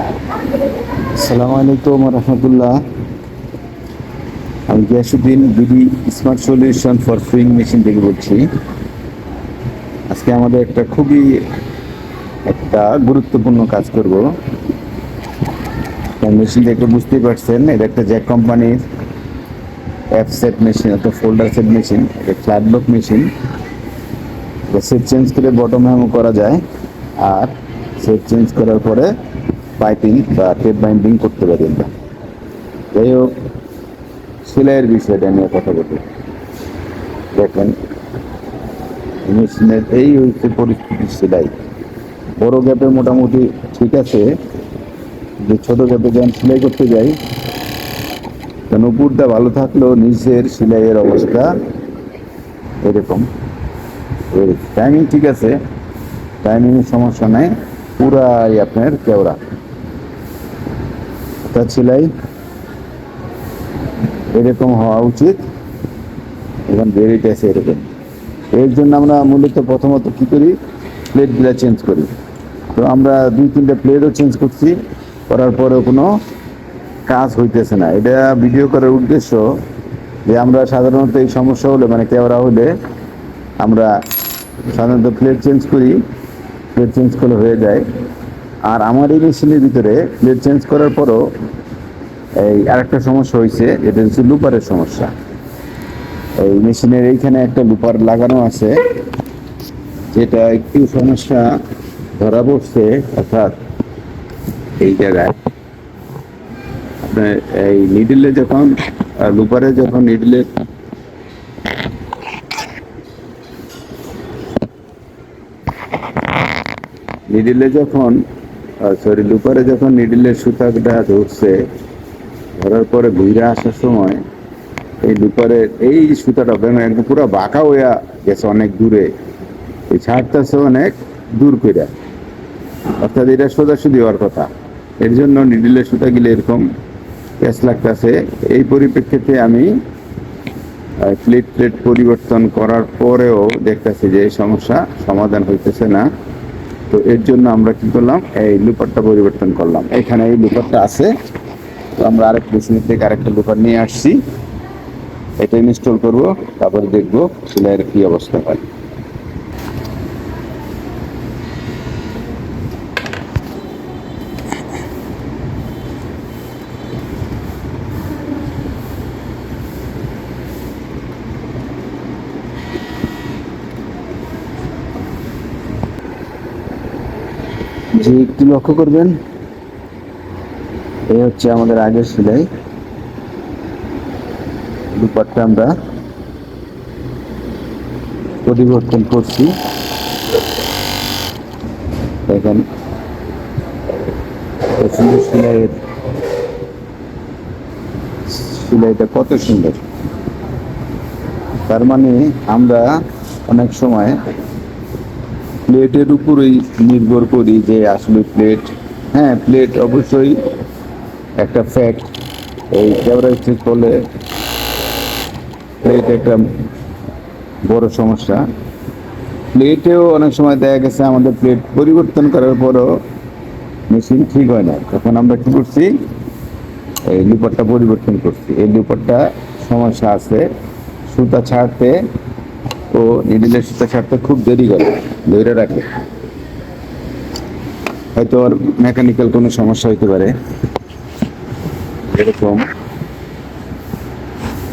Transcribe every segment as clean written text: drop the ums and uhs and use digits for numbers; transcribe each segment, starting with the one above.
আসসালামু আলাইকুম রহমতুল্লাহ। আমি Giasuddin BD Smart Solution for sewing machine থেকে বলছি। আজকে আমাদের একটা গুরুত্বপূর্ণ কাজ করব। মেশিন দেখে বুঝতেই পারছেন, এটা একটা জ্যাক কোম্পানির অ্যাপ সেট মেশিন, একটা ফোল্ডার সেট মেশিন, একটা flat block machine. Set change করে বটম হ্যামও করা যায়, আর সেট চেঞ্জ করার পরে পাইপিং বা টেপ বাইন্ডিং করতে পারি আমরা। যাই হোক, সেলাইয়ের বিষয়টা নিয়ে কথা বলি। দেখেন, মেশিনের এই হচ্ছে পরিস্থিতি। সেলাই বড় গ্যাপে মোটামুটি ঠিক আছে, যে ছোট গ্যাপে যখন সেলাই করতে যাই, কারণ উপরটা ভালো থাকলেও নিচের সেলাইয়ের অবস্থা এরকম। টাইমিং ঠিক আছে, টাইমিংয়ের সমস্যা নাই, পুরাই আপনার কেওড়া। তার সেলাই এরকম হওয়া উচিত, এখন বেরিয়েছে এরকম। এর জন্য আমরা মূলত প্রথমত কী করি, প্লেটগুলো চেঞ্জ করি। তো আমরা 2-3টা প্লেটও চেঞ্জ করছি, করার পরেও কোনো কাজ হইতেছে না। এটা ভিডিও করার উদ্দেশ্য যে আমরা সাধারণত এই সমস্যা হলে, মানে কেওড়া হলে, আমরা সাধারণত প্লেট চেঞ্জ করি, প্লেট চেঞ্জ করলে হয়ে যায়। আর আমার এই মেশিনের ভিতরে প্লেট চেঞ্জ করার পরও এই আরেকটা সমস্যা হয়েছে, এটা হচ্ছে লুপারের সমস্যা। এই মেশিনের এইখানে একটা লুপার লাগানো আছে, যেটা একটু সমস্যা ধরা পড়ছে। অর্থাৎ এই জায়গায় আপনার এই নিডলে যখন লুপারে যখন লুপারে যখন নিডলের সুতাটা ধরছে, ধরার পরে ঘুরে আসার সময় এই লুপারের এই সুতাটা একদম পুরো বাঁকা হইয়া গেছে অনেক দূরে, এই ছাড়তেছে অনেক দূর কইরা। অর্থাৎ এটা সোজাসুজি হওয়ার কথা, এর জন্য নিডলের সুতা গিলে এরকম প্যাঁচ লাগতেছে। এই পরিপ্রেক্ষিতে আমি প্লেট পরিবর্তন করার পরেও দেখতেছি যে এই সমস্যা সমাধান হইতেছে না। তো এর জন্য আমরা কি করলাম, এই লুপারটা পরিবর্তন করলাম। এখানে এই লুপারটা আছে, তো আমরা আরেক মেশিনের থেকে আরেকটা লুপার নিয়ে আসছি, এটা ইনস্টল করব, তারপরে দেখবো সেলাইয়ের কি অবস্থা হয়। যে একটু লক্ষ্য করবেন, এই হচ্ছে আমাদের আগের সেলাই। লুপারটা আমরা পরিবর্তন করছি, দেখেন সেলাইটা কত সুন্দর। তার মানে আমরা অনেক সময় প্লেটের উপরেই নির্ভর করি যে আসলে প্লেট, হ্যাঁ প্লেট অবশ্যই একটা ফ্যাক্ট। এই ক্যামেরা স্টিচ করলে প্লেট একটা বড় সমস্যা। প্লেটেও অনেক সময় দেখা গেছে আমাদের প্লেট পরিবর্তন করার পরও মেশিন ঠিক হয় না, তখন আমরা কি করছি, এই লুপারটা পরিবর্তন করছি। এই লুপারটা সমস্যা আছে, সুতা ছাড়তে ও নিডলের সুতা ছাড়তে খুব দেরি করে, ধরে রাখে। হয়তো ওর মেকানিক্যাল কোনো সমস্যা হইতে পারে। এরকম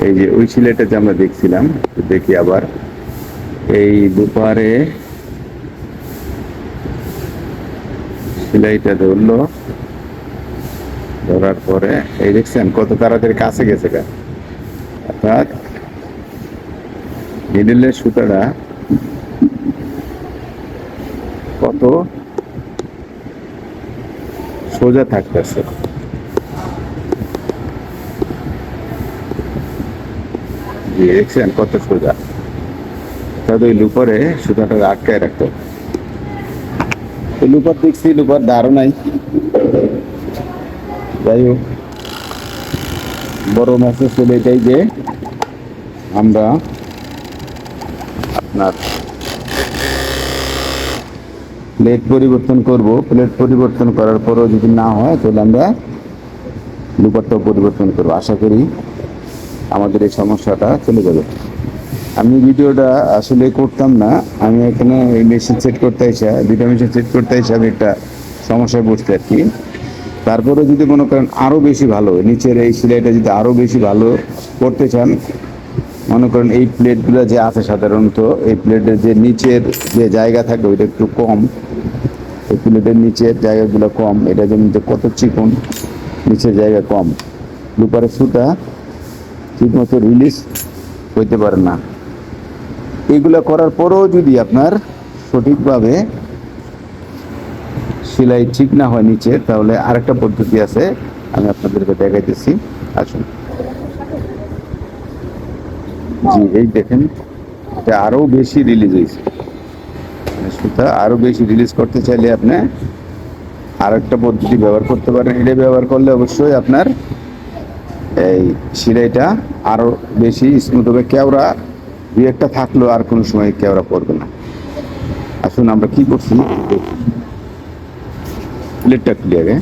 এই যে ওই সিলাইটা যে আমরা দেখছিলাম, দেখি আবার এই দুপারে সেলাইটা ধরলো, ধরার পরে এই দেখছেন কত তাড়াতাড়ি কাছে গেছে গা। অর্থাৎ নিডলের সুতাটা কত সোজা থাকতেছে। দেখছেন কত সোজা, তাহলে ওই লুপারে সুতাটা আটকায় রাখতো। লুপার দেখছি, লুপার ধারও নাই। যাই হোক, বড় মেসেজ চলে এটাই যে আমরা আপনার প্লেট পরিবর্তন করব, প্লেট পরিবর্তন করার পরও যদি না হয় তাহলে আমরা লুপারটাও পরিবর্তন করব। আশা করি আমাদের এই সমস্যাটা চলে যাবে। আমি ভিডিওটা আসলে করতাম না, আমি এখানে মেশিন সেট করতে এসে, দুইটা মেশিন সেট করতে এসে আমি একটা সমস্যায় পড়ছি আর কি। তারপরে যদি মনে করেন আরও বেশি ভালো, নিচের এই সেলাইটা যদি আরও বেশি ভালো করতে চান, মনে করেন এই প্লেটগুলো যে আছে সাধারণত এই প্লেটের যে নিচের যে জায়গা থাকে ওইটা একটু কম, এই প্লেটের নিচের জায়গাগুলো কম, এটা যেমন কত চিকন, নিচের জায়গা কম, লুপারের সুতা ঠিকমতো রিলিজ হইতে পারে না। এইগুলো করার পরেও যদি আপনার সঠিকভাবে সেলাই ঠিক না হয় নিচে, তাহলে আরেকটা পদ্ধতি আছে, আমি আপনাদেরকে দেখাইতেছি। আসুন, জি এই দেখেন, এটা আরো বেশি রিলিজ হয়েছে। সুতা আরো বেশি রিলিজ করতে চাইলে আপনি আরেকটা পদ্ধতি ব্যবহার করতে পারেন। এটা ব্যবহার করলে অবশ্যই আপনার এই সেলাইটা আরো বেশি স্মুথ হবে, কেওড়া দুই একটা থাকলেও আর কোনো সময় কেওড়া পড়বে না। আসুন আমরা কি করছি, প্লেটটা খুলে আগে।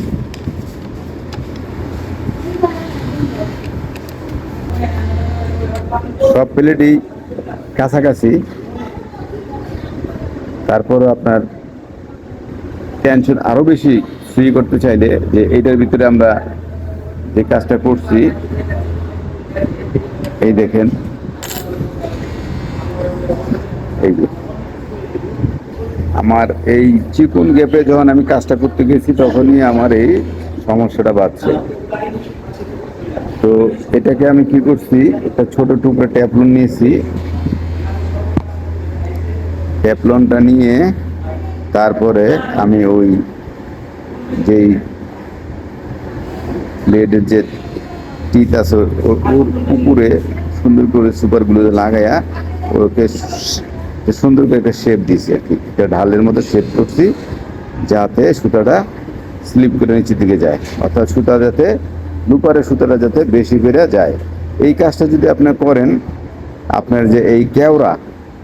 সব প্লেটই কাছাকাছি, তারপরও আপনার টেনশন আরো বেশি ফ্রি করতে চাইলে যে এইটার ভিতরে আমরা যে কাজটা করছি, এই দেখেন, এই যে আমার এই চিকুন গ্যাপে যখন আমি কাজটা করতে গেছি তখনই আমার এই সমস্যাটা বাড়ছে। তো এটাকে আমি কি করছি, একটা ছোট টুকরো ট্যাপলন নিয়েছি, ট্যাপলনটা নিয়ে তারপরে আমি ওই যেই ব্লেডের যে টিথ আছে ওর উপরে সুন্দর করে সুপার গ্লু লাগাইয়া ওকে সুন্দর করে একটা শেপ দিয়েছি আর কি, একটা ঢালের মতো শেপ করছি যাতে সুতাটা স্লিপ করে নিচের দিকে যায়, অর্থাৎ সুতা যাতে লুপারের সুতাটা যাতে বেশি করে যায়। এই কাজটা যদি আপনি করেন, আপনার যে এই কেওড়া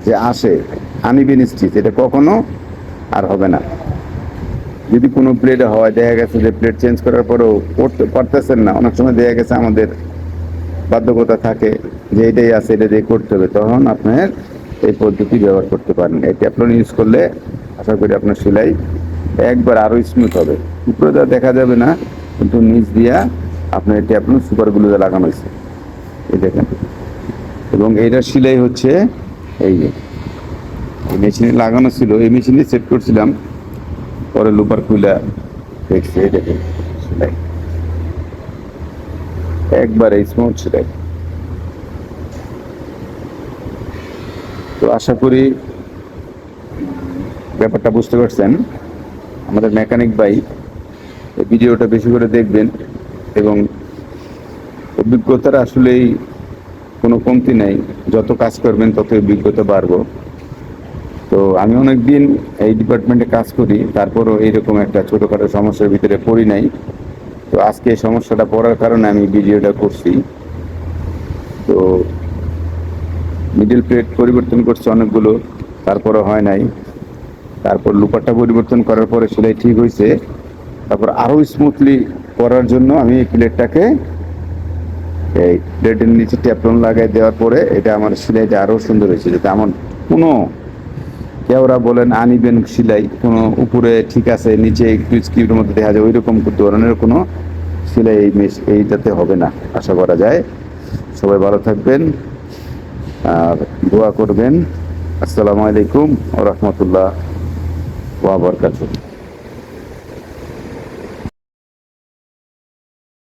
যে আসে আনইভেন স্টিচ, এটা কখনো আর হবে না। যদি কোনো প্লেটে হয়, দেখা গেছে যে প্লেট চেঞ্জ করার পরেও করতে পারতেছেন না, অনেক সময় দেখা গেছে আমাদের বাধ্যকতা থাকে যে এটাই আছে, এটা দিয়ে করতে হবে, তখন আপনার এই পদ্ধতি ব্যবহার করতে পারেন। এই ট্যাপলন ইউজ করলে আশা করি আপনার সেলাই একবার আরও স্মুথ হবে। উপরে দেওয়া দেখা যাবে না, কিন্তু নিচ দিয়া আপনার এই ট্যাপলন সুপারগুলোতে লাগানো হয়েছে, এই দেখেন। এবং এইটার সেলাই হচ্ছে এই যে এই মেশিনে লাগানো ছিল, এই মেশিনে সেট করছিলাম, পরে লুপার খুলে দেখছি, এই দেখেন সেলাই একবারে স্মুথ সেলাই। তো আশা করি ব্যাপারটা বুঝতে পারছেন। আমাদের মেকানিক ভাই এই ভিডিওটা বেশি করে দেখবেন, এবং অভিজ্ঞতার আসলেই কোনো কমতি নাই, যত কাজ করবেন তত অভিজ্ঞতা বাড়বো। তো আমি অনেক দিন এই ডিপার্টমেন্টে কাজ করি, তারপরও এইরকম একটা ছোটোখাটো সমস্যার ভিতরে পড়ি নাই। তো আজকে এই সমস্যাটা পড়ার কারণে আমি ভিডিওটা করছি। তো মিডল প্লেট পরিবর্তন করছে অনেকগুলো, তারপরে হয় নাই। তারপর লুপারটা পরিবর্তন করার পরে সেলাই ঠিক হয়েছে, তারপর আরও স্মুথলি করার জন্য আমি এই প্লেটটাকে এই প্লেটের নিচে ট্যাপলন লাগাই দেওয়ার পরে এটা আমার সেলাইটা আরও সুন্দর হয়েছে, যাতে আমার কোনো কেওড়া বলেন আনইভেন সেলাই, কোনো উপরে ঠিক আছে নিচে একটু স্ক্রিপ্টের মধ্যে দেখা যায় ওই রকম ধরনের কোনো সেলাই এইটাতে হবে না, আশা করা যায়। সবাই ভালো থাকবেন আর দোয়া করবেন। আসসালামু আলাইকুম ওয়া রাহমাতুল্লাহ ওয়া বারাকাতুহু।